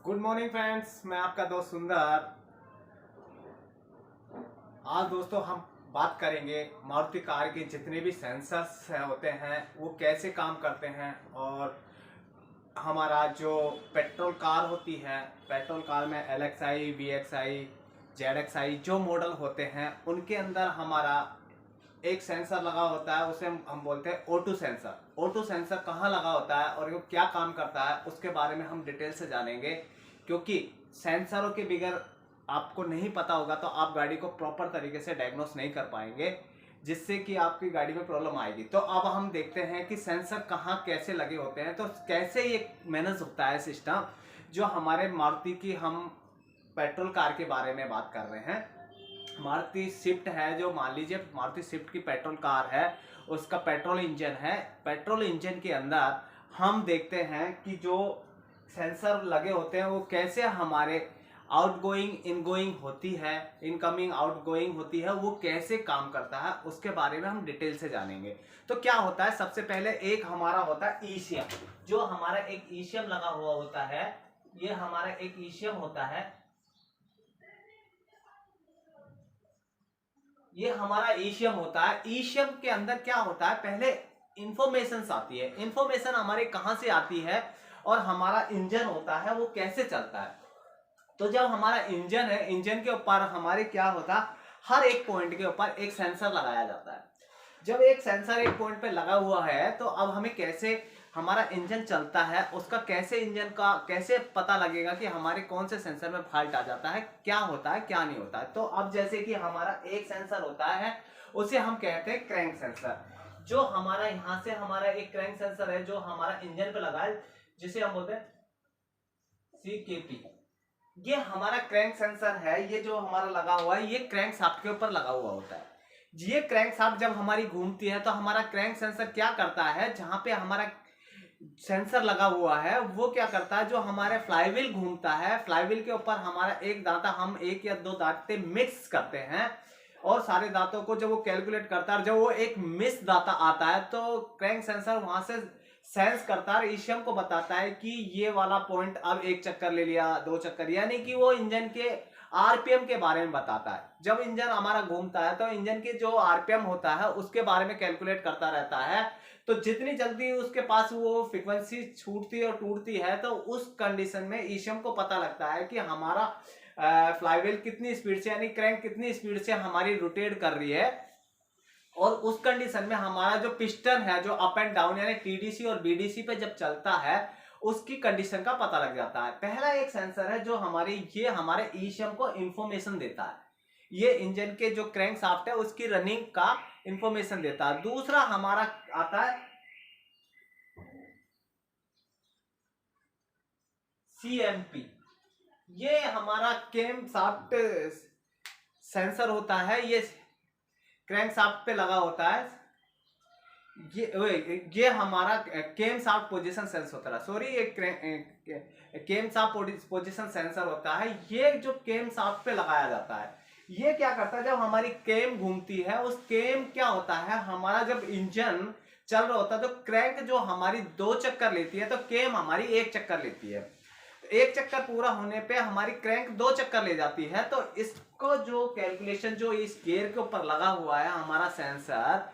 Good morning friends, मैं आपका दोस्त सुंदर। आज दोस्तों हम बात करेंगे मारुति कार के जितने भी सेंसर्स होते हैं वो कैसे काम करते हैं, और हमारा जो पेट्रोल कार होती है, पेट्रोल कार में LXI, VXI, ZXI जो मॉडल होते हैं उनके अंदर हमारा एक सेंसर लगा होता है, उसे हम बोलते हैं O2 सेंसर। O2 सेंसर कहाँ लगा होता है और वो क्या काम करता है उसके बारे में हम डिटेल से जानेंगे, क्योंकि सेंसरों के बगैर आपको नहीं पता होगा तो आप गाड़ी को प्रॉपर तरीके से डायग्नोस नहीं कर पाएंगे, जिससे कि आपकी गाड़ी में प्रॉब्लम आएगी। तो अब हम देखते हैं कि सेंसर कहाँ कैसे लगे होते हैं, तो कैसे ये मैनेज होता है सिस्टम। जो हमारे मारुति की हम पेट्रोल कार के बारे में बात कर रहे हैं, मारुति स्विफ्ट है, जो मान लीजिए मारुति स्विफ्ट की पेट्रोल कार है, उसका पेट्रोल इंजन है। पेट्रोल इंजन के अंदर हम देखते हैं कि जो सेंसर लगे होते हैं वो कैसे हमारे आउटगोइंग इनगोइंग होती है, इनकमिंग आउटगोइंग होती है, वो कैसे काम करता है उसके बारे में हम डिटेल से जानेंगे। तो क्या होता है, सबसे पहले एक हमारा होता है ईसीएम। जो हमारा एक ईसीएम लगा हुआ होता है, ये हमारा एक ईसीएम होता है, ये हमारा ईसीएम होता है। ईसीएम के अंदर क्या होता है, पहले इंफॉर्मेशन आती है। इंफॉर्मेशन हमारे कहां से आती है, और हमारा इंजन होता है वो कैसे चलता है। तो जब हमारा इंजन है, इंजन के ऊपर हमारे क्या होता है, हर एक पॉइंट के ऊपर एक सेंसर लगाया जाता है। जब एक सेंसर एक पॉइंट पे लगा हुआ है तो अब हमें कैसे हमारा इंजन चलता है उसका कैसे इंजन का कैसे पता लगेगा कि हमारे कौन से सेंसर में फॉल्ट आ जाता है, क्या होता है क्या नहीं होता है। तो अब जैसे कि हमारा एक सेंसर होता है उसे हम कहते हैं क्रैंक सेंसर। जो हमारा यहाँ से हमारा एक क्रैंक सेंसर है जो हमारा इंजन पे लगा है, जिसे हम बोलते हैं CKP। ये हमारा क्रैंक सेंसर है, ये जो हमारा लगा हुआ है ये क्रैंक शाफ्ट के ऊपर लगा हुआ होता है। ये क्रैंक शाफ्ट जब हमारी घूमती है तो हमारा क्रैंक सेंसर क्या करता है, जहां पे हमारा सेंसर लगा हुआ है वो क्या करता है, जो हमारे फ्लाईव्हील घूमता है, फ्लाईव्हील के ऊपर हमारा एक दांता, हम एक या दो दांते मिक्स करते हैं और सारे दांतों को जब वो कैलकुलेट करता है, जब वो एक मिस दांता आता है तो क्रैंक सेंसर वहां से सेंस करता है, ईसीएम को बताता है कि ये वाला पॉइंट अब एक चक्कर ले लिया, दो चक्कर, यानी कि वो इंजन के आरपीएम के बारे में बताता है। जब इंजन हमारा घूमता है तो इंजन की जो आरपीएम होता है उसके बारे में कैलकुलेट करता रहता है। तो जितनी जल्दी उसके पास वो फ्रीक्वेंसी छूटती और टूटती है तो उस कंडीशन में ईसीएम को पता लगता है कि हमारा फ्लाईव्हील कितनी स्पीड से, यानी क्रैंक कितनी स्पीड से हमारी रोटेट कर रही है, और उस कंडीशन में हमारा जो पिस्टन है जो अप एंड डाउन यानी टीडीसी और बीडीसी पे जब चलता है उसकी कंडीशन का पता लग जाता है। पहला एक सेंसर है जो ये हमारे ईसीएम को इंफॉर्मेशन देता है, ये इंजन के जो क्रैंक शाफ्ट है उसकी रनिंग का इंफॉर्मेशन देता है। दूसरा हमारा आता है CMP। ये हमारा केम शाफ्ट सेंसर होता है, ये क्रैंक शाफ्ट पे लगा होता है। ये हमारा केम शाफ्ट पोजीशन सेंस होता है, सॉरी ये केम शाफ्ट पोजीशन सेंसर होता है। ये जो केम शाफ्ट पे लगाया जाता है, ये क्या करता है, जब हमारी केम घूमती है उस केम क्या होता है, हमारा जब इंजन चल रहा होता है तो क्रैंक जो हमारी दो चक्कर लेती है तो केम हमारी एक चक्कर लेती है। एक चक्कर पूरा होने पे हमारी क्रैंक दो चक्कर ले जाती है। तो इसको जो कैलकुलेशन जो इस गियर के ऊपर लगा हुआ है हमारा सेंसर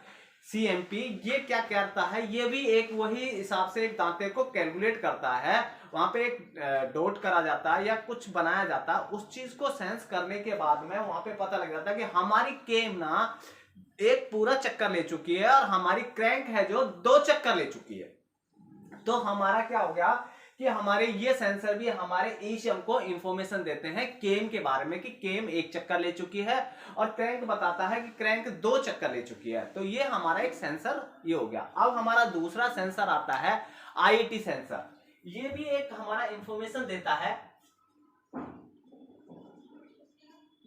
CMP, ये क्या करता है, ये भी एक वही हिसाब से एक दांते को कैलकुलेट करता है। वहां पे एक डॉट करा जाता है या कुछ बनाया जाता है, उस चीज को सेंस करने के बाद में वहां पे पता लग जाता है कि हमारी केम ना एक पूरा चक्कर ले चुकी है और हमारी क्रैंक है जो दो चक्कर ले चुकी है। तो हमारा क्या हो गया कि हमारे ये सेंसर भी हमारे ईसीएम को इंफॉर्मेशन देते हैं केम के बारे में कि केम एक चक्कर ले चुकी है, और क्रैंक बताता है कि क्रैंक दो चक्कर ले चुकी है। तो ये हमारा एक सेंसर ये हो गया। अब हमारा दूसरा सेंसर आता है IET सेंसर। ये भी एक हमारा इंफॉर्मेशन देता है।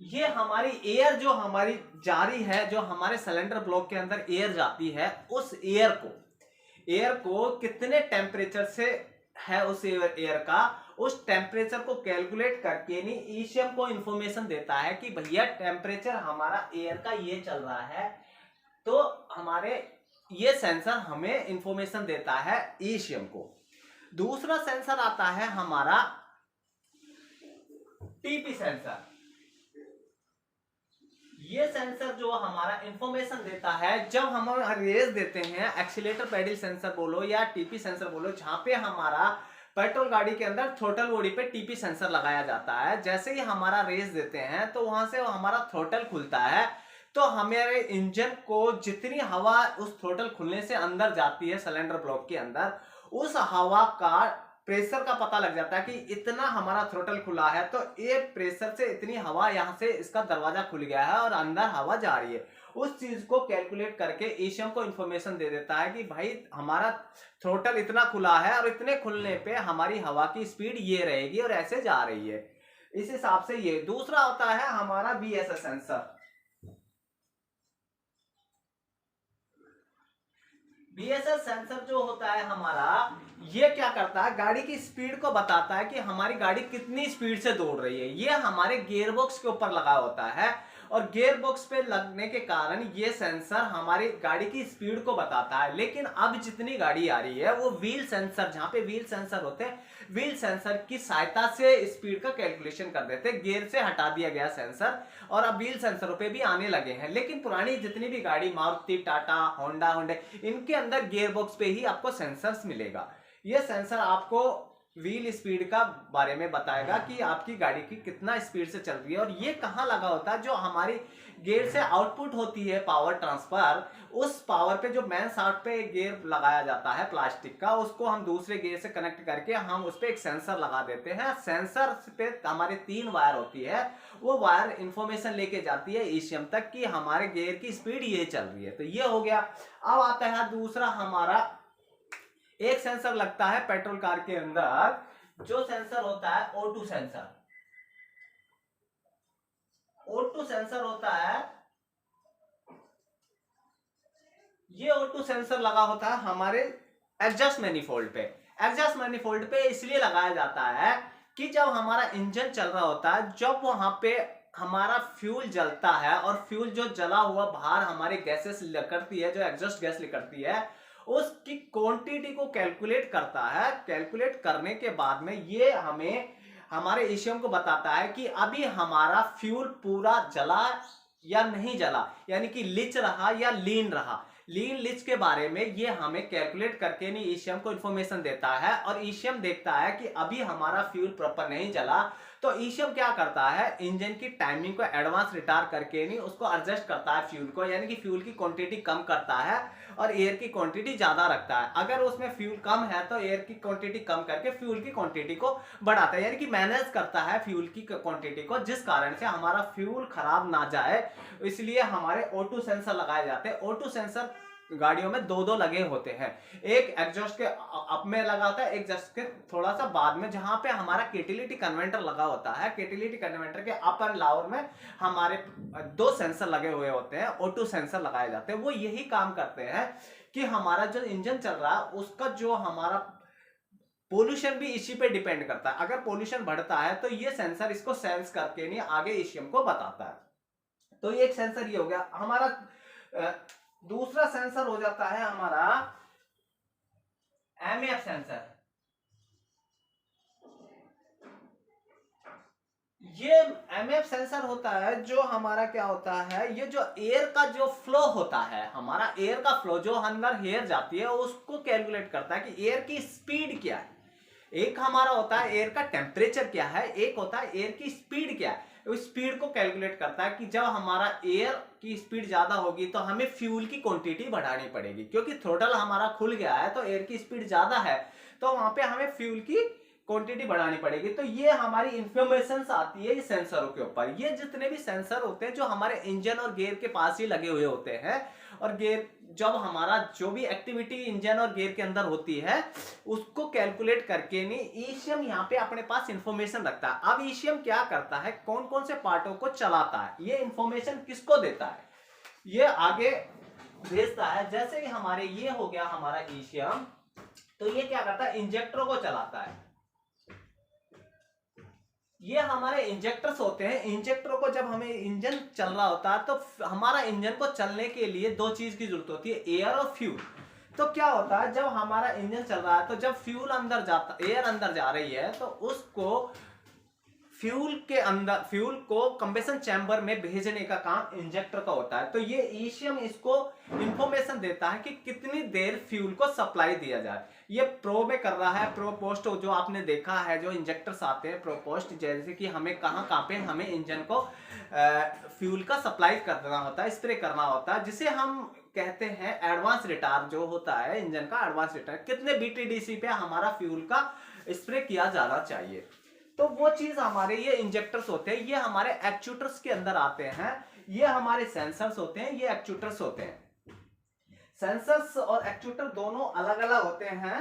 ये हमारी एयर जो हमारी जा रही है, जो हमारे सिलेंडर ब्लॉक के अंदर एयर जाती है, उस एयर को कितने टेम्परेचर से है उस एयर का, उस टेम्परेचर को कैलकुलेट करके नहीं ईसीएम को इंफॉर्मेशन देता है कि भैया टेम्परेचर हमारा एयर का ये चल रहा है। तो हमारे ये सेंसर हमें इंफॉर्मेशन देता है ईसीएम को। दूसरा सेंसर आता है हमारा टीपी सेंसर, ये सेंसर जो हमारा इंफॉर्मेशन देता है जब हम रेस देते हैं, एक्सीलेटर पेडल सेंसर बोलो या टीपी सेंसर बोलो, जहां पे हमारा पेट्रोल गाड़ी के अंदर थ्रोटल बॉडी पे टीपी सेंसर लगाया जाता है। जैसे ही हमारा रेस देते हैं तो वहां से हमारा थ्रोटल खुलता है, तो हमारे इंजन को जितनी हवा उस थ्रोटल खुलने से अंदर जाती है सिलेंडर ब्लॉक के अंदर, उस हवा का प्रेशर का पता लग जाता है कि इतना हमारा थ्रोटल खुला है, तो ये प्रेशर से इतनी हवा यहां से इसका दरवाजा खुल गया है और अंदर हवा जा रही है। उस चीज को कैलकुलेट करके ईसीएम को इंफॉर्मेशन दे देता है कि भाई हमारा थ्रोटल इतना खुला है और इतने खुलने पे हमारी हवा की स्पीड ये रहेगी और ऐसे जा रही है। इस हिसाब से ये दूसरा होता है हमारा बीएसएस सेंसर। बीएसएस सेंसर जो होता है हमारा, ये क्या करता है, गाड़ी की स्पीड को बताता है कि हमारी गाड़ी कितनी स्पीड से दौड़ रही है। ये हमारे गियर बॉक्स के ऊपर लगा होता है और गियर बॉक्स पे लगने के कारण ये सेंसर हमारी गाड़ी की स्पीड को बताता है। लेकिन अब जितनी गाड़ी आ रही है वो व्हील सेंसर, जहां पे व्हील सेंसर होते हैं, व्हील सेंसर की सहायता से स्पीड का कैलकुलेशन कर देते हैं। गियर से हटा दिया गया सेंसर और अब व्हील सेंसरों पे भी आने लगे हैं। लेकिन पुरानी जितनी भी गाड़ी, मारुति, टाटा, होंडा, इनके अंदर गियर बॉक्स पे ही आपको सेंसर्स मिलेगा। ये सेंसर आपको व्हील स्पीड का बारे में बताएगा कि आपकी गाड़ी की कितना स्पीड से चल रही है। और ये कहाँ लगा होता है, जो हमारी गियर से आउटपुट होती है पावर ट्रांसफर, उस पावर पे जो मेन शाफ्ट पे एक गियर लगाया जाता है प्लास्टिक का, उसको हम दूसरे गियर से कनेक्ट करके हम उस पे एक सेंसर लगा देते हैं। सेंसर पे हमारे 3 वायर होती है, वो वायर इंफॉर्मेशन लेके जाती है ईसीएम तक कि हमारे गियर की स्पीड ये चल रही है। तो ये हो गया। अब आता है दूसरा हमारा, एक सेंसर लगता है पेट्रोल कार के अंदर, जो सेंसर होता है O2 सेंसर। O2 सेंसर होता है, ये O2 सेंसर लगा होता है हमारे एग्जॉस्ट मैनिफोल्ड पे। एग्जॉस्ट मैनिफोल्ड पे इसलिए लगाया जाता है कि जब हमारा इंजन चल रहा होता है, जब वहां पे हमारा फ्यूल जलता है और फ्यूल जो जला हुआ बाहर हमारे गैसेस निकलती है, जो एग्जॉस्ट गैस निकलती है, उसकी क्वांटिटी को कैलकुलेट करता है। कैलकुलेट करने के बाद में ये हमें हमारे ईसीएम को बताता है कि अभी हमारा फ्यूल पूरा जला या नहीं जला, यानी कि लिच रहा या लीन रहा। लीन लिच के बारे में ये हमें कैलकुलेट करके नहीं ईसीएम को इंफॉर्मेशन देता है। और ईसीएम देखता है कि अभी हमारा फ्यूल प्रॉपर नहीं जला, तो ईसीएम क्या करता है, इंजन की टाइमिंग को एडवांस रिटार्ड करके नहीं उसको एडजस्ट करता है फ्यूल को, यानी कि फ्यूल की क्वांटिटी कम करता है और एयर की क्वांटिटी ज्यादा रखता है। अगर उसमें फ्यूल कम है तो एयर की क्वांटिटी कम करके फ्यूल की क्वांटिटी को बढ़ाता है, यानी कि मैनेज करता है फ्यूल की क्वांटिटी को, जिस कारण से हमारा फ्यूल खराब ना जाए। इसलिए हमारे O2 सेंसर लगाए जाते हैं। O2 सेंसर गाड़ियों में 2 लगे होते हैं, एक एग्जॉस्ट के अप में लगा होता है, एक एग्जॉस्ट के थोड़ा सा बाद में, जहां पे हमारा कैटेलिटिक कन्वर्टर लगा होता है। कैटेलिटिक कन्वर्टर के अप एंड लोअर में हमारे 2 सेंसर लगे हुए होते हैं, O2 सेंसर लगाए जाते हैं। वो यही काम करते हैं कि हमारा जो इंजन चल रहा है उसका जो हमारा पोल्यूशन भी इसी पे डिपेंड करता है। अगर पोल्यूशन बढ़ता है तो ये सेंसर इसको सेंस करके नहीं आगे ईसीएम को बताता है। तो ये एक सेंसर ये हो गया हमारा। दूसरा सेंसर हो जाता है हमारा एमएफ सेंसर। ये एमएफ सेंसर होता है जो हमारा क्या होता है, ये जो एयर का जो फ्लो होता है, हमारा एयर का फ्लो जो अंदर एयर जाती है उसको कैलकुलेट करता है कि एयर की स्पीड क्या है। एक हमारा होता है एयर का टेम्परेचर क्या है, एक होता है एयर की स्पीड क्या है। उस स्पीड को कैलकुलेट करता है कि जब हमारा एयर की स्पीड ज्यादा होगी तो हमें फ्यूल की क्वांटिटी बढ़ानी पड़ेगी, क्योंकि थ्रोटल हमारा खुल गया है तो एयर की स्पीड ज्यादा है, तो वहां पे हमें फ्यूल की क्वांटिटी बढ़ानी पड़ेगी। तो ये हमारी इंफॉर्मेशन आती है इस सेंसरों के ऊपर। ये जितने भी सेंसर होते हैं जो हमारे इंजन और गियर के पास ही लगे हुए होते हैं, और गियर जब हमारा जो भी एक्टिविटी इंजन और गियर के अंदर होती है उसको कैलकुलेट करके नहीं ईसीएम यहाँ पे अपने पास इंफॉर्मेशन रखता है। अब ईसीएम क्या करता है, कौन कौन से पार्टों को चलाता है, ये इंफॉर्मेशन किसको देता है, ये आगे भेजता है। जैसे कि हमारे ये हो गया हमारा ईसीएम, तो ये क्या करता है, इंजेक्टरों को चलाता है। ये हमारे इंजेक्टर्स होते हैं। इंजेक्टरों को जब हमें इंजन चल रहा होता है तो हमारा इंजन को चलने के लिए 2 चीज की जरूरत होती है, एयर और फ्यूल। तो क्या होता है, जब हमारा इंजन चल रहा है तो जब फ्यूल अंदर जाता, एयर अंदर जा रही है तो उसको फ्यूल के अंदर, फ्यूल को कंबेशन चैम्बर में भेजने का काम इंजेक्टर का होता है। तो ये ईसीएम इसको इंफॉर्मेशन देता है कि कितनी देर फ्यूल को सप्लाई दिया जाए। ये प्रो में कर रहा है, प्रो पोस्ट जो आपने देखा है, जो इंजेक्टर्स आते हैं प्रो पोस्ट, जैसे कि हमें कहाँ पे हमें इंजन को फ्यूल का सप्लाई करना होता है, स्प्रे करना होता है, जिसे हम कहते हैं एडवांस रिटार्ड जो होता है इंजन का एडवांस रिटार्ड, कितने बीटीडीसी पे हमारा फ्यूल का स्प्रे किया जाना चाहिए। तो वो चीज हमारे ये इंजेक्टर्स होते हैं, ये हमारे एक्चुएटर्स के अंदर आते हैं, ये हमारे सेंसर्स होते हैं, ये एक्चुएटर्स होते हैं। सेंसर्स और एक्चुएटर दोनों अलग अलग होते हैं।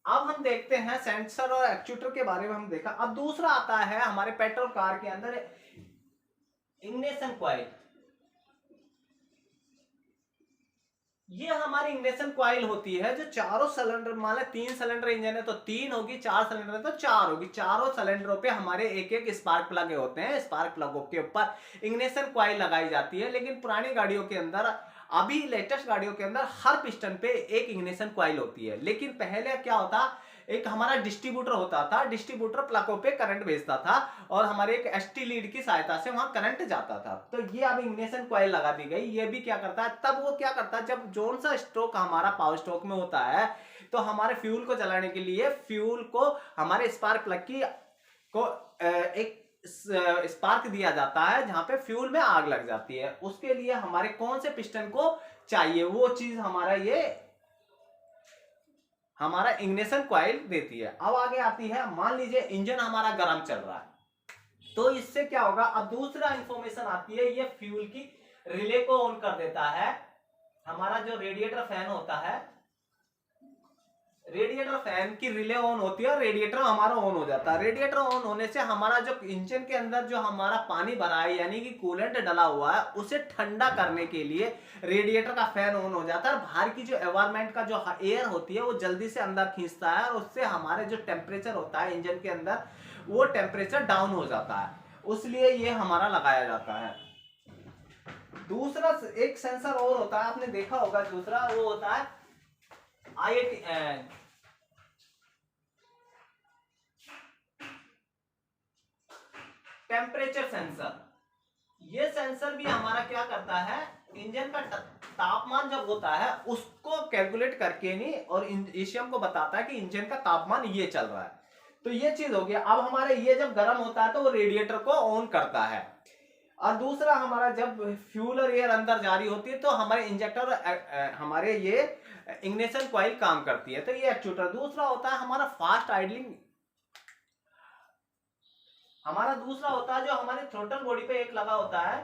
अब हम देखते हैं सेंसर और एक्चुएटर के बारे में हम देखा। अब दूसरा आता है हमारे पेट्रोल कार के अंदर इग्निशन कॉइल। ये हमारी इग्निशन कॉइल होती है जो चारों सिलेंडर, मान लो 3 सिलेंडर इंजन है तो 3 होगी, 4 सिलेंडर है तो 4 होगी, चारों सिलेंडरों पे हमारे एक एक स्पार्क प्लग होते हैं। स्पार्क प्लगों के ऊपर इग्निशन कॉइल लगाई जाती है। लेकिन पुरानी गाड़ियों के अंदर, अभी लेटेस्ट गाड़ियों के अंदर हर पिस्टन पे एक इग्निशन कॉइल होती है। लेकिन पहले क्या होता, एक हमारा डिस्ट्रीब्यूटर होता था, डिस्ट्रीब्यूटर प्लगों पे करंट भेजता था और हमारे एक एसटी लीड की सहायता से वहां करंट जाता था। तो ये अब इग्निशन कॉइल लगा दी गई। ये भी क्या करता है, तब वो क्या करता है, जब जोन सा स्ट्रोक हमारा पावर स्ट्रोक में होता है तो हमारे फ्यूल को चलाने के लिए फ्यूल को हमारे स्पार्क प्लग की को एक स्पार्क दिया जाता है जहां पे फ्यूल में आग लग जाती है। उसके लिए हमारे कौन से पिस्टन को चाहिए, वो चीज हमारा इग्निशन कॉइल देती है। अब आगे आती है, मान लीजिए इंजन हमारा गर्म चल रहा है तो इससे क्या होगा, अब दूसरा इंफॉर्मेशन आती है, ये फ्यूल की रिले को ऑन कर देता है। हमारा जो रेडिएटर फैन होता है, रेडिएटर फैन की रिले ऑन होती है और रेडिएटर हमारा ऑन हो जाता है। रेडिएटर ऑन होने से हमारा जो इंजन के अंदर जो हमारा पानी भरा है यानी कि कूलेंट डला हुआ है उसे ठंडा करने के लिए रेडिएटर का फैन ऑन हो जाता है। बाहर की जो एनवायरनमेंट का जो एयर होती है वो जल्दी से अंदर खींचता है और उससे हमारे जो टेम्परेचर होता है इंजन के अंदर वो टेम्परेचर डाउन हो जाता है, उसलिए ये हमारा लगाया जाता है। दूसरा एक सेंसर और होता है, आपने देखा होगा, दूसरा वो होता है टेम्परेचर सेंसर। ये सेंसर भी हमारा क्या करता है, इंजन का तापमान जब होता है उसको कैलकुलेट करके नहीं और ईसीएम को बताता है कि इंजन का तापमान ये चल रहा है। तो ये चीज हो गया। अब हमारे ये जब गर्म होता है तो वो रेडिएटर को ऑन करता है। और दूसरा हमारा जब फ्यूल और एयर अंदर जारी होती है तो हमारे इंजेक्टर हमारे ये इग्निशन कॉइल काम करती है। तो ये एक्चुएटर। दूसरा होता है हमारा फास्ट आइडलिंग। हमारा दूसरा होता है जो हमारे थ्रोटल बॉडी पे एक लगा होता है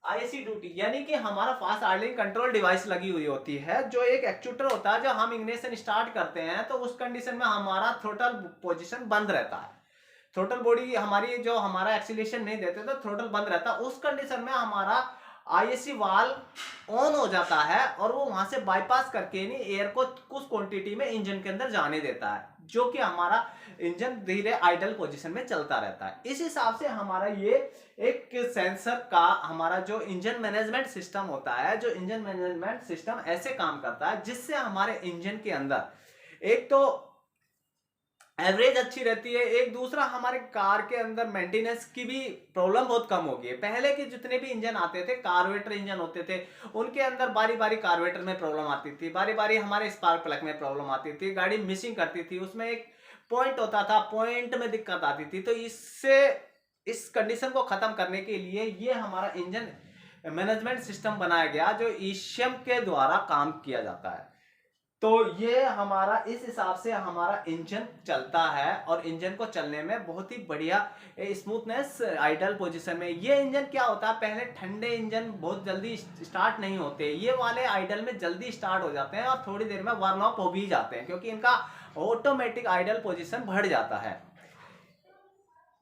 आईएसी ड्यूटी, यानी कि हमारा फास्ट आइडलिंग कंट्रोल डिवाइस लगी हुई होती है, जो एक एक्चुएटर होता है। जब हम इग्निशन स्टार्ट करते हैं तो उस कंडीशन में हमारा थ्रोटल पोजीशन बंद रहता है। थ्रोटल बॉडी हमारी जो हमारा एक्सीलरेशन नहीं देते तो थ्रोटल बंद रहता है। उस कंडीशन में हमारा आईएसी वाल्व ऑन हो जाता है और वो वहां से बाईपास करके नहीं एयर को कुछ क्वांटिटी में इंजन के अंदर जाने देता है, जो कि हमारा इंजन धीरे आइडल पोजीशन में चलता रहता है। इस हिसाब से हमारा ये एक सेंसर का हमारा जो इंजन मैनेजमेंट सिस्टम होता है, जो इंजन मैनेजमेंट सिस्टम ऐसे काम करता है जिससे हमारे इंजन के अंदर एक तो एवरेज अच्छी रहती है, एक दूसरा हमारे कार के अंदर मेंटेनेंस की भी प्रॉब्लम बहुत कम होगी। पहले के जितने भी इंजन आते थे, कार्बोरेटर इंजन होते थे, उनके अंदर बारी बारी कार्बोरेटर में प्रॉब्लम आती थी, बारी बारी हमारे स्पार्क प्लग में प्रॉब्लम आती थी, गाड़ी मिसिंग करती थी, उसमें एक पॉइंट होता था, पॉइंट में दिक्कत आती थी। तो इससे इस कंडीशन को खत्म करने के लिए ये हमारा इंजन मैनेजमेंट सिस्टम बनाया गया जो ईसीएम के द्वारा काम किया जाता है। तो ये हमारा इस हिसाब से हमारा इंजन चलता है और इंजन को चलने में बहुत ही बढ़िया स्मूथनेस आइडल पोजीशन में। ये इंजन क्या होता है, पहले ठंडे इंजन बहुत जल्दी स्टार्ट नहीं होते, ये वाले आइडल में जल्दी स्टार्ट हो जाते हैं और थोड़ी देर में वार्म अप हो भी जाते हैं क्योंकि इनका ऑटोमेटिक आइडल पोजीशन बढ़ जाता है।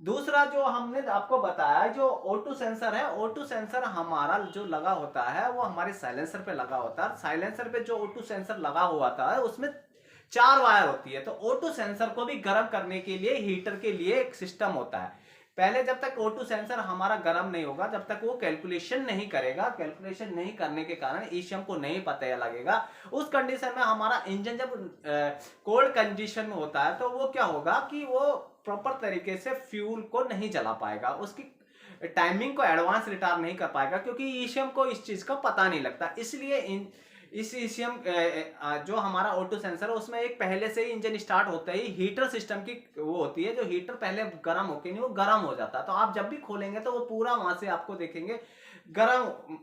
दूसरा जो हमने आपको बताया जो O2 सेंसर है, O2 सेंसर हमारा जो लगा होता है वो हमारे साइलेंसर पे लगा होता है। साइलेंसर पे जो O2 सेंसर लगा हुआ था उसमें 4 वायर होती है। तो O2 सेंसर को भी गर्म करने के लिए हीटर के लिए एक सिस्टम होता है। पहले जब तक O2 सेंसर हमारा गर्म नहीं होगा, जब तक वो कैलकुलेशन नहीं करेगा, कैलकुलेशन नहीं करने के कारण ईसीएम को नहीं पता लगेगा, उस कंडीशन में हमारा इंजन जब कोल्ड कंडीशन में होता है तो वो क्या होगा कि वो प्रॉपर तरीके से फ्यूल को नहीं जला पाएगा, उसकी टाइमिंग को एडवांस रिटार्ड नहीं कर पाएगा, क्योंकि ईसीएम को इस चीज का पता नहीं लगता। इसलिए इस ईसीएम जो हमारा O2 सेंसर है उसमें एक पहले से ही इंजन स्टार्ट होता ही हीटर सिस्टम की वो होती है, जो हीटर पहले गर्म होके नहीं वो गर्म हो जाता है, तो आप जब भी खोलेंगे तो वो पूरा वहां से आपको देखेंगे गर्म,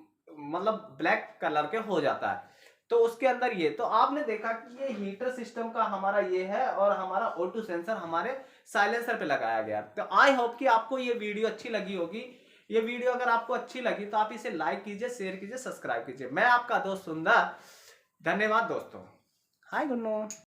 मतलब ब्लैक कलर के हो जाता है। तो उसके अंदर ये तो आपने देखा कि ये हीटर सिस्टम का हमारा ये है, और हमारा O2 सेंसर हमारे साइलेंसर पे लगाया गया। तो आई होप कि आपको ये वीडियो अच्छी लगी होगी। ये वीडियो अगर आपको अच्छी लगी तो आप इसे लाइक कीजिए, शेयर कीजिए, सब्सक्राइब कीजिए। मैं आपका दोस्त सुंदर, धन्यवाद दोस्तों। हाय गुन्नू।